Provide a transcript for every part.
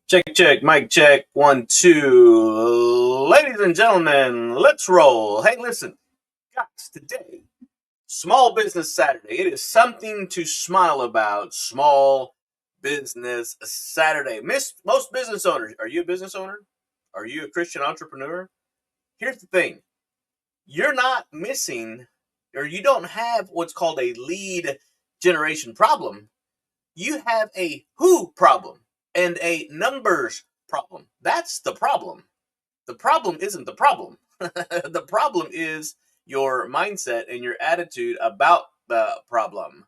Check, mic check, 1, 2. Ladies and gentlemen, let's roll. Hey, listen, guys, today, Small Business Saturday. It is something to smile about. Small Business Saturday. Most business owners, are you a business owner? Are you a Christian entrepreneur? Here's the thing, you're not missing, or you don't have what's called a lead generation problem. You have a who problem and a numbers problem. That's the problem. The problem isn't the problem. The problem is your mindset and your attitude about the problem.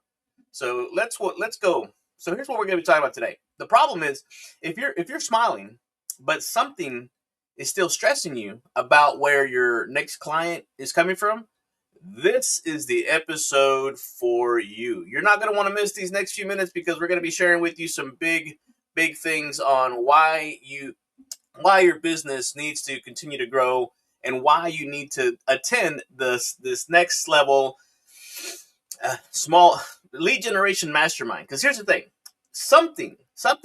So let's go. So here's what we're going to be talking about today. The problem is if you're smiling, but something is still stressing you about where your next client is coming from, this is the episode for you. You're not going to want to miss these next few minutes because we're going to be sharing with you some big things on why your business needs to continue to grow and why you need to attend this next level small lead generation mastermind. Because here's the thing, something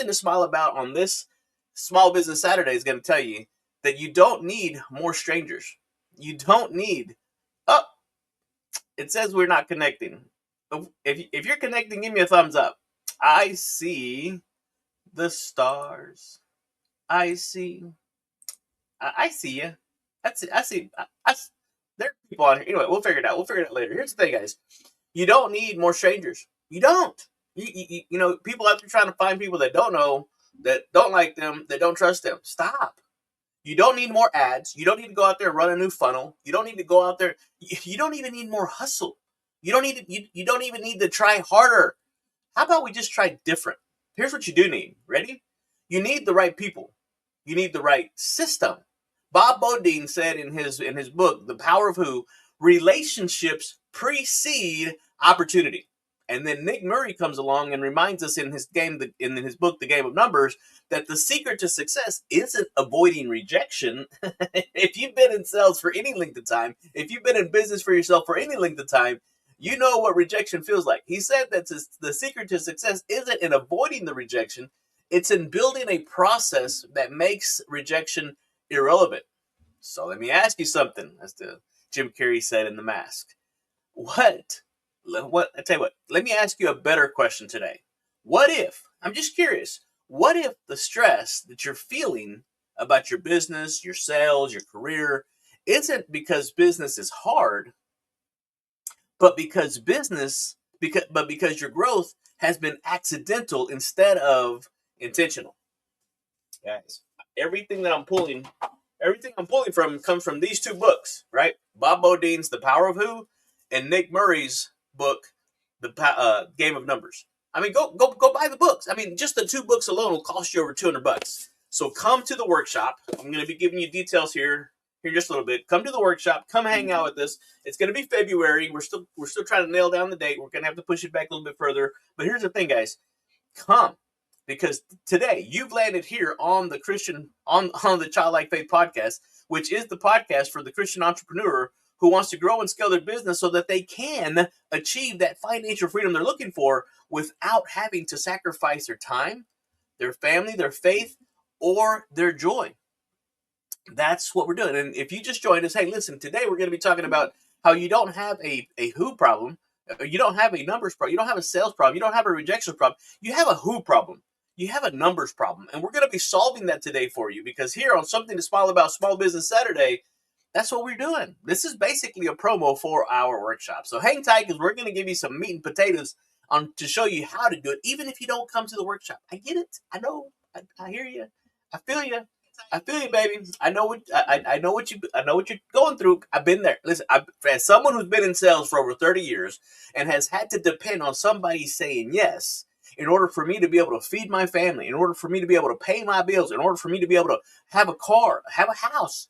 to smile about on this Small Business Saturday is going to tell you that you don't need more strangers. You don't need it says we're not connecting. If you're connecting, give me a thumbs up. I see the stars. I see you. That's it. I see. There are people on here. Anyway, we'll figure it out. We'll figure it out later. Here's the thing, guys. You don't need more strangers. You don't. You know, people out there trying to find people that don't know, that don't like them, that don't trust them. Stop. You don't need more ads. You don't need to go out there and run a new funnel. You don't need to go out there. You don't even need more hustle. You don't need to, you don't even need to try harder. How about we just try different? Here's what you do need. Ready? You need the right people. You need the right system. Bob Beaudine said in his book, The Power of Who, relationships precede opportunity. And then Nick Murray comes along and reminds us in his book, The Game of Numbers, that the secret to success isn't avoiding rejection. If you've been in sales for any length of time, if you've been in business for yourself for any length of time, you know what rejection feels like. He said that the secret to success isn't in avoiding the rejection, it's in building a process that makes rejection irrelevant. So let me ask you something, as Jim Carrey said in The Mask. I tell you what, let me ask you a better question today. What if, I'm just curious, what if the stress that you're feeling about your business, your sales, your career, isn't because business is hard, but because your growth has been accidental instead of intentional? Guys, everything I'm pulling from comes from these two books, right? Bob Beaudine's The Power of Who and Nick Murray's book, The Game of Numbers. I mean, go buy the books. I mean, just the two books alone will cost you over $200. So come to the workshop. I'm going to be giving you details here in just a little bit. Come to the workshop. Come hang out with us. It's going to be February. We're still trying to nail down the date. We're going to have to push it back a little bit further. But here's the thing, guys. Come. Because today you've landed here on the the Childlike Faith podcast, which is the podcast for the Christian entrepreneur who wants to grow and scale their business so that they can achieve that financial freedom they're looking for without having to sacrifice their time, their family, their faith, or their joy. That's what we're doing. And if you just joined us, hey, listen, today we're going to be talking about how you don't have a who problem. You don't have a numbers problem. You don't have a sales problem. You don't have a rejection problem. You have a who problem. You have a numbers problem. And we're going to be solving that today for you, because here on Something to Smile About Small Business Saturday, that's what we're doing. This is basically a promo for our workshop. So hang tight, because we're going to give you some meat and potatoes to show you how to do it, even if you don't come to the workshop. I get it. I know. I hear you. I feel you. I feel you, baby. I know what you're going through. I've been there. Listen, as someone who's been in sales for over 30 years and has had to depend on somebody saying yes in order for me to be able to feed my family, in order for me to be able to pay my bills, in order for me to be able to have a car, have a house.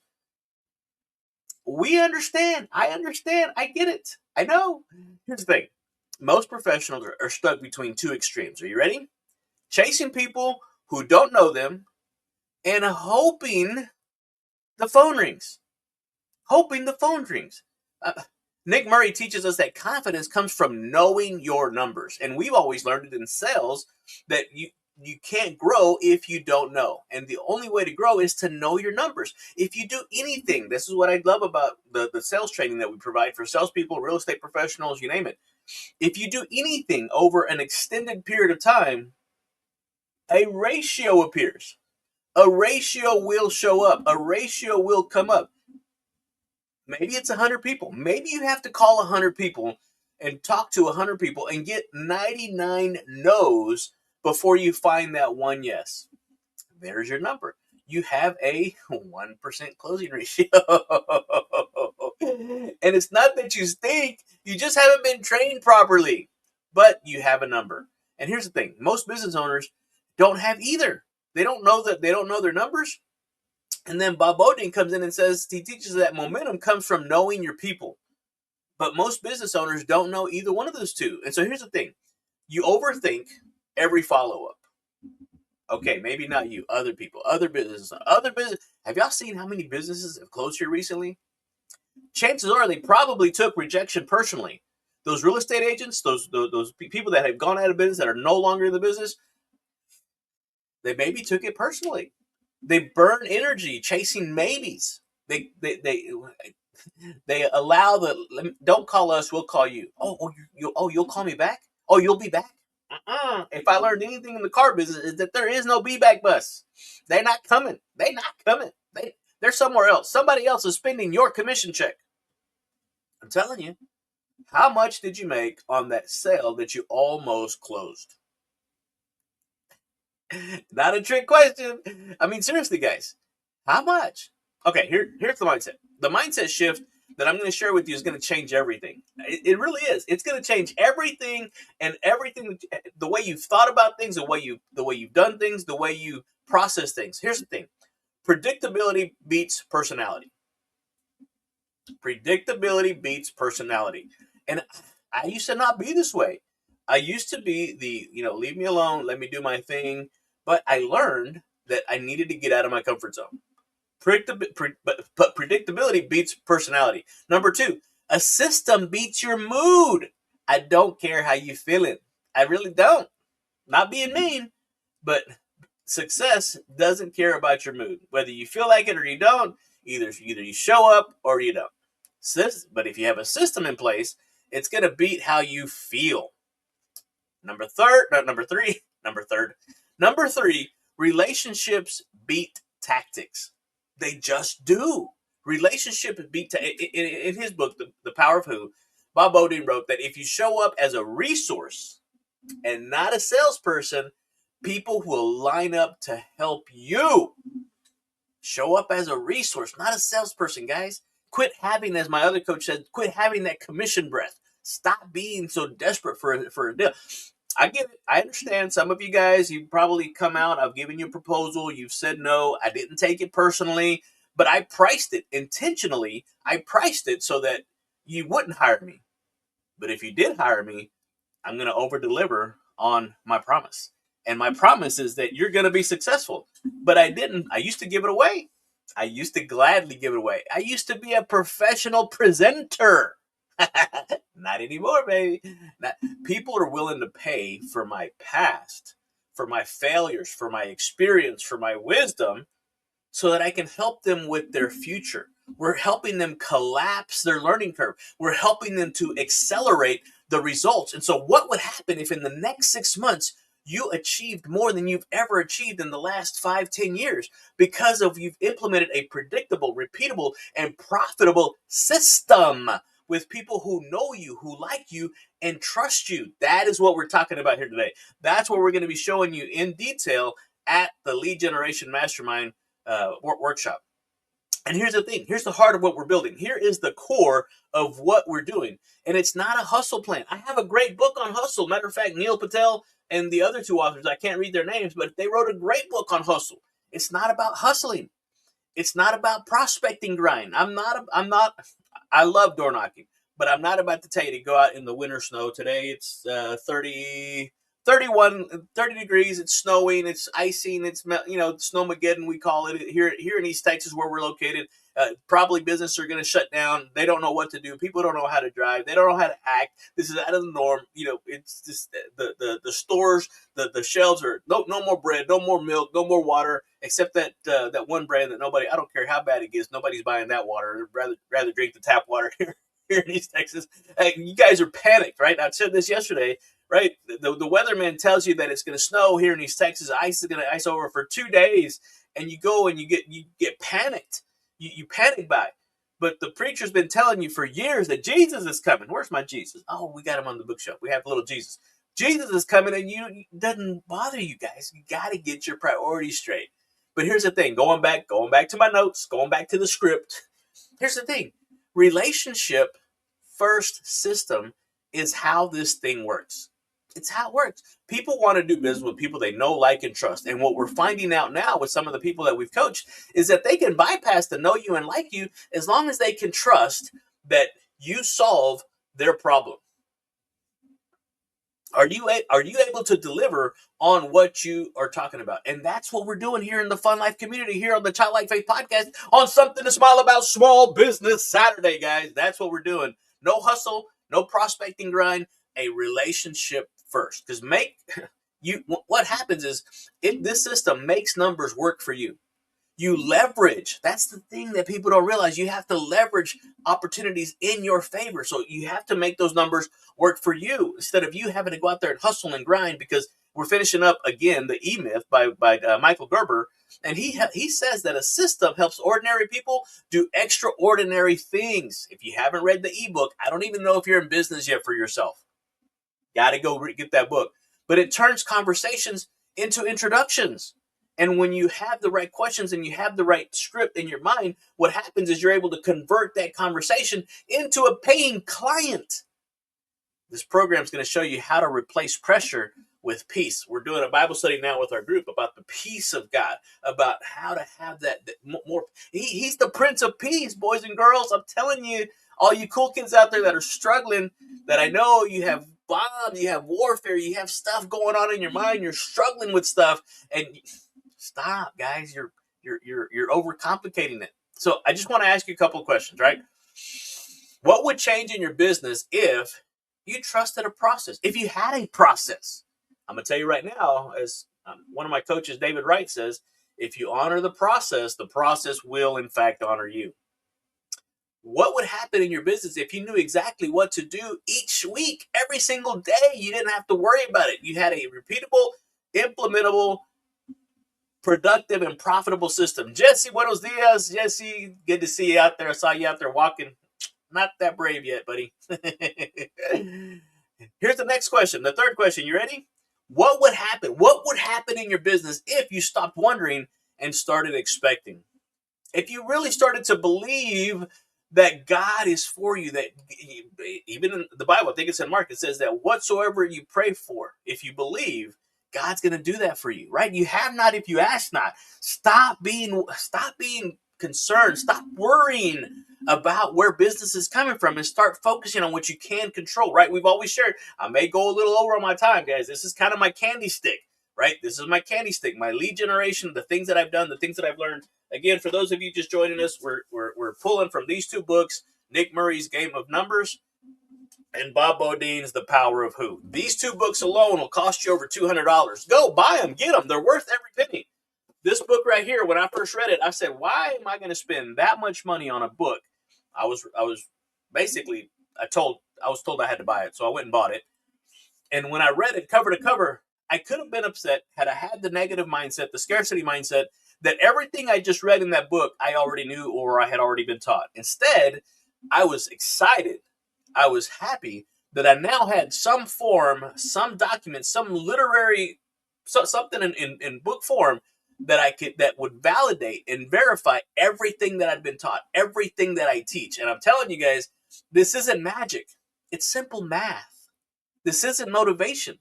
We understand. I understand. I get it. I know. Here's the thing. Most professionals are stuck between two extremes. Are you ready? Chasing people who don't know them and hoping the phone rings. Nick Murray teaches us that confidence comes from knowing your numbers. And we've always learned it in sales that you can't grow if you don't know. And the only way to grow is to know your numbers. If you do anything, this is what I love about the sales training that we provide for salespeople, real estate professionals, you name it. If you do anything over an extended period of time, a ratio appears. A ratio will show up. A ratio will come up. Maybe it's 100 people. Maybe you have to call 100 people and talk to 100 people and get 99 no's before you find that one yes. There's your number. You have a 1% closing ratio. And it's not that you stink, you just haven't been trained properly, but you have a number. And here's the thing, most business owners don't have either. They don't know their numbers. And then Bob Beaudine comes in and says, he teaches that momentum comes from knowing your people. But most business owners don't know either one of those two. And so here's the thing, you overthink every follow-up. Okay, maybe not you, other people, other businesses. Have y'all seen how many businesses have closed here recently? Chances are they probably took rejection personally. Those real estate agents, those people that have gone out of business, that are no longer in the business, they maybe took it personally. They burn energy chasing maybes. They allow don't call us, we'll call you. You'll call me back? Oh, you'll be back? If I learned anything in the car business, is that there is no be back bus. They're not coming. They're somewhere else. Somebody else is spending your commission check. I'm telling you. How much did you make on that sale that you almost closed? Not a trick question. I mean, seriously, guys. How much? Okay, here's the mindset. The mindset shift that I'm going to share with you is going to change everything. It really is. It's going to change everything, and everything, the way you've thought about things, the way you've done things, the way you process things. Here's the thing. Predictability beats personality. Predictability beats personality. And I used to not be this way. I used to be leave me alone, let me do my thing. But I learned that I needed to get out of my comfort zone. But predictability beats personality. Number 2, a system beats your mood. I don't care how you feeling. I really don't. Not being mean, but success doesn't care about your mood. Whether you feel like it or you don't, either you show up or you don't. But if you have a system in place, it's going to beat how you feel. Number 3, relationships beat tactics. They just do. Relationships beat in his book, The Power of Who, Bob Beaudine wrote that if you show up as a resource and not a salesperson, people will line up to help you. Show up as a resource, not a salesperson, guys. Quit having, as my other coach said, quit having that commission breath. Stop being so desperate for a deal. I get it. I understand. Some of you guys, you've probably come out. I've given you a proposal. You've said no. I didn't take it personally, but I priced it intentionally. I priced it so that you wouldn't hire me. But if you did hire me, I'm going to over-deliver on my promise. And my promise is that you're going to be successful. But I didn't. I used to give it away. I used to gladly give it away. I used to be a professional presenter. Not anymore, baby. People are willing to pay for my past, for my failures, for my experience, for my wisdom, so that I can help them with their future. We're helping them collapse their learning curve. We're helping them to accelerate the results. And so what would happen if in the next 6 months you achieved more than you've ever achieved in the last 5-10 years because of you've implemented a predictable, repeatable, and profitable system with people who know you, who like you, and trust you. That is what we're talking about here today. That's what we're going to be showing you in detail at the Lead Generation Mastermind workshop. And here's the thing. Here's the heart of what we're building. Here is the core of what we're doing. And it's not a hustle plan. I have a great book on hustle. Matter of fact, Neil Patel and the other 2 authors, I can't read their names, but they wrote a great book on hustle. It's not about hustling. It's not about prospecting grind. I love door knocking, but I'm not about to tell you to go out in the winter snow. Today it's 30, 30 degrees. It's snowing. It's icing. It's, snowmageddon, we call it here in East Texas where we're located. Probably businesses are going to shut down. They don't know what to do. People don't know how to drive. They don't know how to act. This is out of the norm. It's just the stores, the shelves are no more bread, no more milk, no more water, except that one brand that nobody, I don't care how bad it gets, nobody's buying that water. They'd rather drink the tap water here in East Texas. You guys are panicked, right? I said this yesterday, right? The weatherman tells you that it's going to snow here in East Texas. Ice is going to ice over for 2 days, and you go and you get panicked. You panic by it. But the preacher's been telling you for years that Jesus is coming. Where's my Jesus? Oh, we got him on the bookshelf. We have little Jesus. Jesus is coming, and it doesn't bother you guys. You got to get your priorities straight. But here's the thing. Going back to my notes, going back to the script. Here's the thing. Relationship first system is how this thing works. It's how it works. People want to do business with people they know, like, and trust. And what we're finding out now with some of the people that we've coached is that they can bypass the know you and like you as long as they can trust that you solve their problem. Are you able to deliver on what you are talking about? And that's what we're doing here in the Fun Life community, here on the Childlike Faith podcast, on Something to Smile About Small Business Saturday, guys. That's what we're doing. No hustle, no prospecting grind, a relationship first. Because what happens is this system makes numbers work for you. You leverage. That's the thing that people don't realize. You have to leverage opportunities in your favor. So you have to make those numbers work for you instead of you having to go out there and hustle and grind. Because we're finishing up again the E-Myth by Michael Gerber, and he says that a system helps ordinary people do extraordinary things. If you haven't read the ebook, I don't even know if you're in business yet for yourself. Got to go get that book. But it turns conversations into introductions. And when you have the right questions and you have the right script in your mind, what happens is you're able to convert that conversation into a paying client. This program is going to show you how to replace pressure with peace. We're doing a Bible study now with our group about the peace of God, about how to have that more. He's the Prince of Peace, boys and girls. I'm telling you, all you cool kids out there that are struggling, that I know you have bombs, you have warfare, you have stuff going on in your mind, you're struggling with stuff, and stop, guys. You're overcomplicating it. So I just want to ask you a couple of questions, right? What would change in your business if you trusted a process? If you had a process, I'm going to tell you right now, as one of my coaches, David Wright, says, if you honor the process will in fact honor you. What would happen in your business if you knew exactly what to do each week, every single day? You didn't have to worry about it. You had a repeatable, implementable, productive, and profitable system. Jesse, buenos dias. Jesse, good to see you out there. I saw you out there walking. Not that brave yet, buddy. Here's the next question. The third question. You ready? What would happen? What would happen in your business if you stopped wondering and started expecting? If you really started to believe that God is for you, that even in the Bible, I think it's in Mark, it says that whatsoever you pray for, if you believe, God's going to do that for you, right? You have not if you ask not. Stop being concerned. Stop worrying about where business is coming from and start focusing on what you can control, right? We've always shared, I may go a little over on my time, guys. This is kind of my candy stick, right? This is my candy stick, my lead generation, the things that I've done, the things that I've learned. Again, for those of you just joining us, we're pulling from these two books, Nick Murray's Game of Numbers and Bob Beaudine's The Power of Who. These two books alone will cost you over $200. Go buy them, get them. They're worth every penny. This book right here, when I first read it, I said, why am I going to spend that much money on a book? I was told I had to buy it, so I went and bought it. And when I read it cover to cover, I could have been upset had I had the negative mindset, the scarcity mindset, that everything I just read in that book I already knew or I had already been taught. Instead, I was excited. I was happy that I now had some form, some document, some literary, something in book form that would validate and verify everything that I'd been taught, everything that I teach. And I'm telling you guys, this isn't magic. It's simple math. This isn't motivation.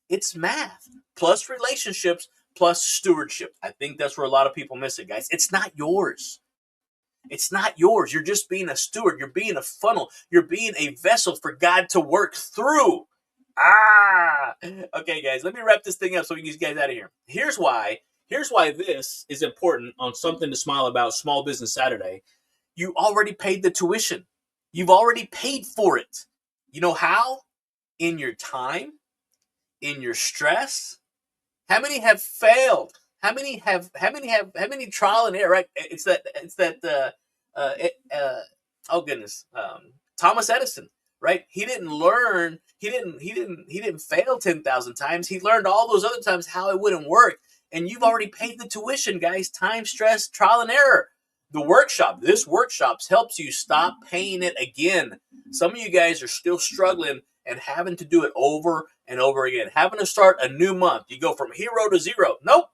It's math plus relationships plus stewardship. I think that's where a lot of people miss it, guys. It's not yours. It's not yours. You're just being a steward. You're being a funnel. You're being a vessel for God to work through. Okay, guys, let me wrap this thing up so we can get you guys out of here. Here's why this is important on something to smile about Small Business Saturday. You already paid the tuition. You've already paid for it. You know how? In your time, in your stress. How many have failed? How many trial and error, right? Oh goodness. Thomas Edison, right? He didn't learn, he didn't fail 10,000 times. He learned all those other times how it wouldn't work. And you've already paid the tuition, guys. Time, stress, trial and error. This workshop helps you stop paying it again. Some of you guys are still struggling and having to do it over and over again, having to start a new month. You go from hero to zero. Nope,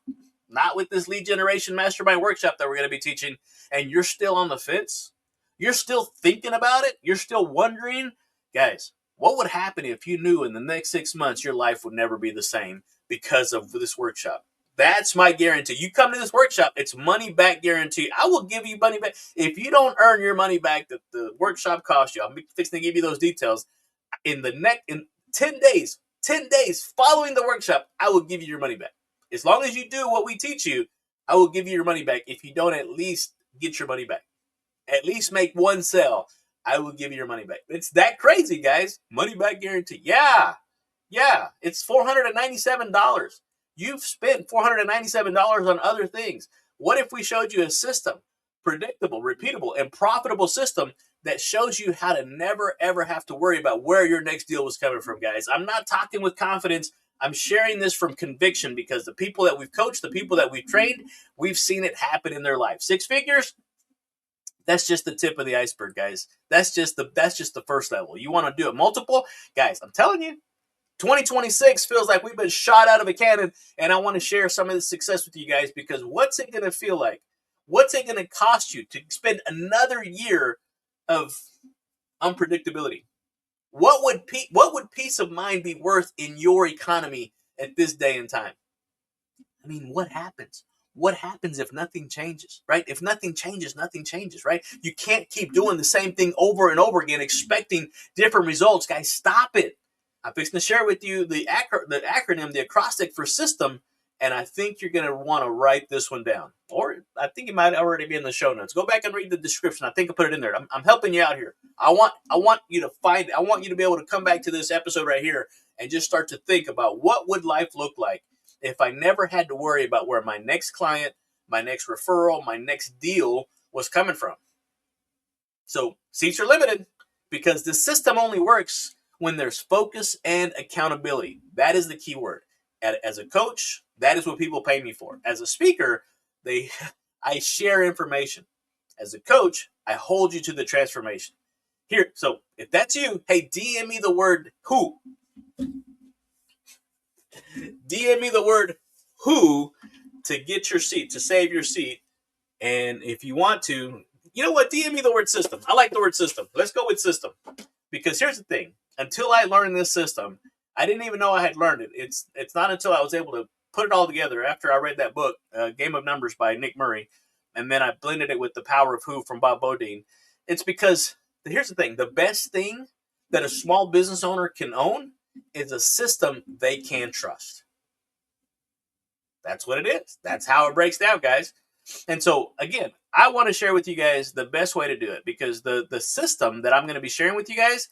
not with this lead generation mastermind workshop that we're going to be teaching. And you're still on the fence. You're still thinking about it. You're still wondering. Guys, what would happen if you knew in the next 6 months your life would never be the same because of this workshop? That's my guarantee. You come to this workshop, it's money back guarantee. I will give you money back. If you don't earn your money back that the workshop cost you, I'm fixing to give you those details. In 10 days, 10 days following the workshop, I will give you your money back. As long as you do what we teach you, I will give you your money back. If you don't at least get your money back, at least make one sale, I will give you your money back. It's that crazy, guys. Money back guarantee. Yeah. It's $497. You've spent $497 on other things. What if we showed you a system, predictable, repeatable, and profitable system that shows you how to never, ever have to worry about where your next deal was coming from, guys? I'm not talking with confidence. I'm sharing this from conviction because the people that we've coached, the people that we've trained, we've seen it happen in their life. 6 figures, that's just the tip of the iceberg, guys. That's just the first level. You want to do it multiple, guys, I'm telling you, 2026 feels like we've been shot out of a cannon, and I want to share some of the success with you guys because what's it going to feel like? What's it going to cost you to spend another year of unpredictability? What would peace of mind be worth in your economy at this day and time? I mean, what happens? What happens if nothing changes, right? If nothing changes, nothing changes, right? You can't keep doing the same thing over and over again, expecting different results. Guys, stop it. I'm fixing to share with you the acronym, the acrostic for system, and I think you're going to want to write this one down. Or I think it might already be in the show notes. Go back and read the description. I think I put it in there. I'm helping you out here. I want you to be able to come back to this episode right here and just start to think about what would life look like if I never had to worry about where my next client, my next referral, my next deal was coming from. So seats are limited because the system only works when there's focus and accountability. That is the key word. As a coach, that is what people pay me for. As a speaker, I share information. As a coach, I hold you to the transformation. Here, so if that's you, hey, DM me the word who. DM me the word who to get your seat, to save your seat. And if you want to, you know what? DM me the word system. I like the word system. Let's go with system. Because here's the thing. Until I learned this system, I didn't even know I had learned it. It's not until I was able to put it all together after I read that book, Game of Numbers by Nick Murray, and then I blended it with The Power of Who from Bob Beaudine. It's because, here's the thing. The best thing that a small business owner can own is a system they can trust. That's what it is. That's how it breaks down, guys. And so, again, I want to share with you guys the best way to do it because the system that I'm going to be sharing with you guys,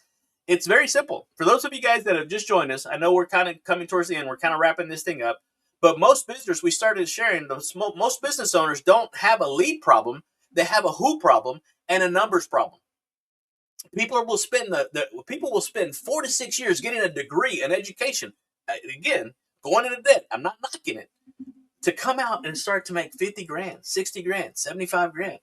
it's very simple. For those of you guys that have just joined us, I know we're kind of coming towards the end. We're kind of wrapping this thing up. But most business, we started sharing, most business owners don't have a lead problem. They have a who problem and a numbers problem. People will spend 4 to 6 years getting a degree, an education. Again, going into debt. I'm not knocking it. To come out and start to make 50 grand, 60 grand, 75 grand.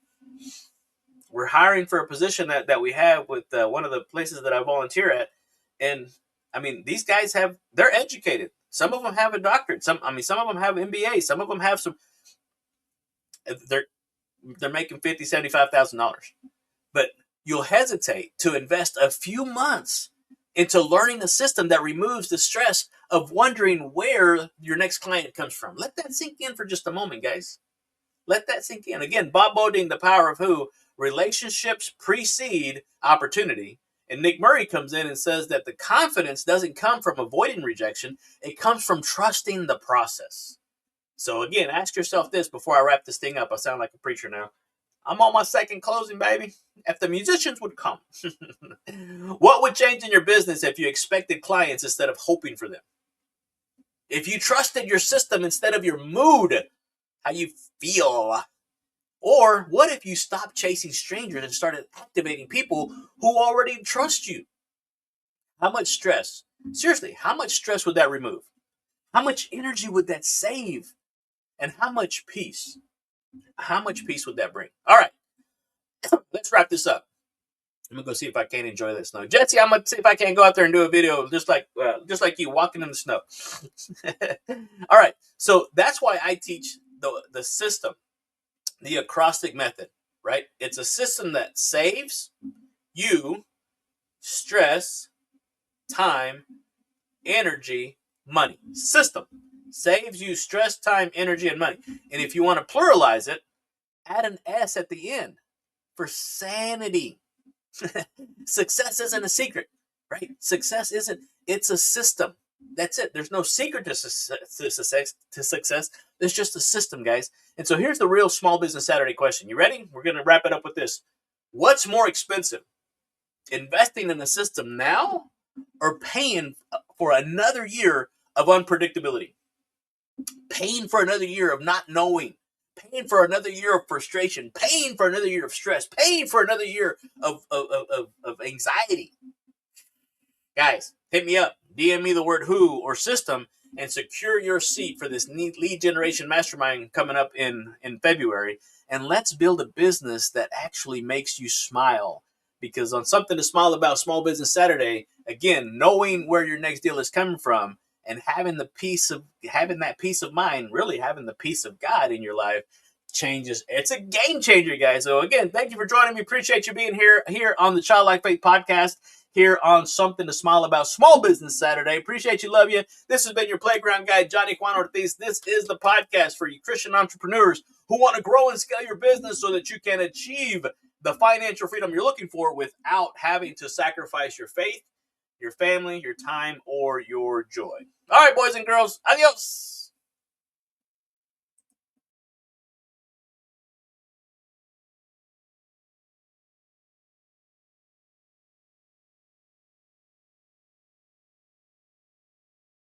We're hiring for a position that we have with one of the places that I volunteer at. And I mean, these guys they're educated. Some of them have a doctorate. Some of them have MBA. Some of them have they're making $50,000, $75,000. But you'll hesitate to invest a few months into learning a system that removes the stress of wondering where your next client comes from. Let that sink in for just a moment, guys. Let that sink in. Again, Bob Beaudine, The Power of Who, relationships precede opportunity. And Nick Murray comes in and says that the confidence doesn't come from avoiding rejection. It comes from trusting the process. So again, ask yourself this before I wrap this thing up. I sound like a preacher now. I'm on my second closing, baby. If the musicians would come, what would change in your business if you expected clients instead of hoping for them? If you trusted your system instead of your mood, how you feel? Or what if you stopped chasing strangers and started activating people who already trust you? How much stress? Seriously, how much stress would that remove? How much energy would that save? And how much peace? How much peace would that bring? All right, let's wrap this up. I'm gonna go see if I can enjoy this snow. Jesse, I'm gonna see if I can go out there and do a video just like you walking in the snow. All right, so that's why I teach the system, the acrostic method, right? It's a system that saves you stress, time, energy, money. System saves you stress, time, energy, and money. And if you want to pluralize it, add an S at the end for sanity. Success isn't a secret, right? Success isn't, it's a system. That's it. There's no secret to success. There's just a system, guys. And so here's the real Small Business Saturday question. You ready? We're going to wrap it up with this. What's more expensive? Investing in the system now or paying for another year of unpredictability? Paying for another year of not knowing, paying for another year of frustration, paying for another year of stress, paying for another year of anxiety. Guys, hit me up. DM me the word who or system and secure your seat for this lead generation mastermind coming up in February. And let's build a business that actually makes you smile. Because on Something to Smile About Small Business Saturday, again, knowing where your next deal is coming from and having that peace of mind, really having the peace of God in your life changes. It's a game changer, guys. So again, thank you for joining me. Appreciate you being here on the Childlike Faith Podcast, here on Something to Smile About Small Business Saturday. Appreciate you. Love you. This has been your playground guide, Johnny Juan Ortiz. This is the podcast for you Christian entrepreneurs who want to grow and scale your business so that you can achieve the financial freedom you're looking for without having to sacrifice your faith, your family, your time, or your joy. All right, boys and girls. Adios.